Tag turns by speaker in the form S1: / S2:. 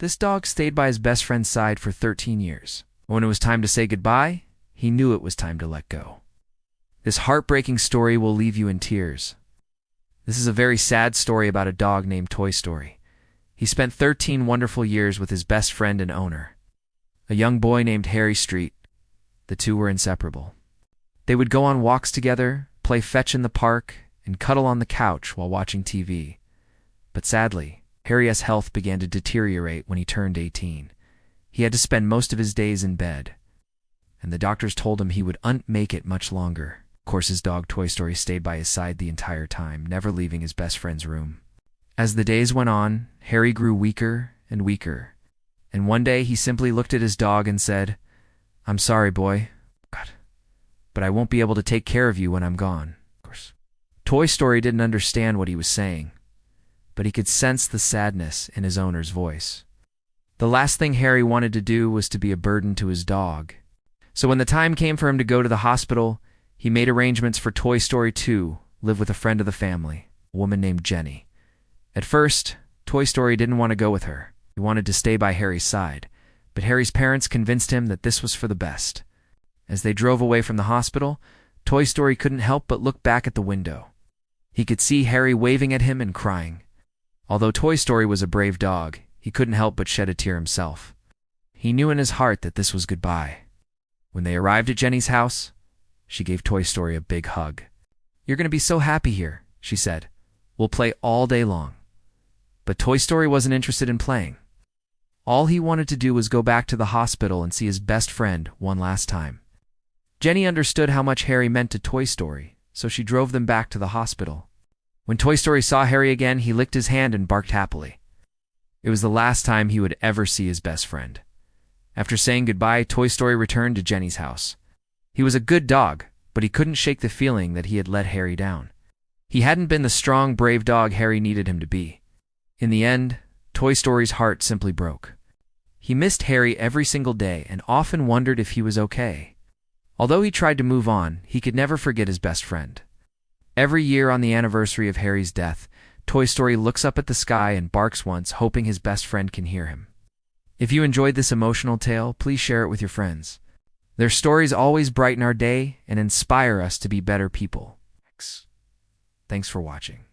S1: This dog stayed by his best friend's side for 13 years. When it was time to say goodbye, he knew it was time to let go. This heartbreaking story will leave you in tears. This is a very sad story about a dog named Toy Story. He spent 13 wonderful years with his best friend and owner, a young boy named Harry Street. The two were inseparable. They would go on walks together, play fetch in the park, and cuddle on the couch while watching TV. But sadly, Harry's health began to deteriorate when he turned 18. He had to spend most of his days in bed, and the doctors told him he wouldn't make it much longer. Of course, his dog Toy Story stayed by his side the entire time, never leaving his best friend's room. As the days went on, Harry grew weaker and weaker, and one day he simply looked at his dog and said, "I'm sorry, boy, but I won't be able to take care of you when I'm gone." Of course, Toy Story didn't understand what he was saying, but he could sense the sadness in his owner's voice. The last thing Harry wanted to do was to be a burden to his dog. So when the time came for him to go to the hospital, he made arrangements for Toy Story to live with a friend of the family, a woman named Jenny. At first, Toy Story didn't want to go with her. He wanted to stay by Harry's side, but Harry's parents convinced him that this was for the best. As they drove away from the hospital, Toy Story couldn't help but look back at the window. He could see Harry waving at him and crying. Although Toy Story was a brave dog, he couldn't help but shed a tear himself. He knew in his heart that this was goodbye. When they arrived at Jenny's house, she gave Toy Story a big hug. "You're going to be so happy here," she said. "We'll play all day long." But Toy Story wasn't interested in playing. All he wanted to do was go back to the hospital and see his best friend one last time. Jenny understood how much Harry meant to Toy Story, so she drove them back to the hospital. When Toy Story saw Harry again, he licked his hand and barked happily. It was the last time he would ever see his best friend. After saying goodbye, Toy Story returned to Jenny's house. He was a good dog, but he couldn't shake the feeling that he had let Harry down. He hadn't been the strong, brave dog Harry needed him to be. In the end, Toy Story's heart simply broke. He missed Harry every single day and often wondered if he was okay. Although he tried to move on, he could never forget his best friend. Every year on the anniversary of Harry's death, Toy Story looks up at the sky and barks once, hoping his best friend can hear him. If you enjoyed this emotional tale, please share it with your friends. Their stories always brighten our day and inspire us to be better people. Thanks for watching.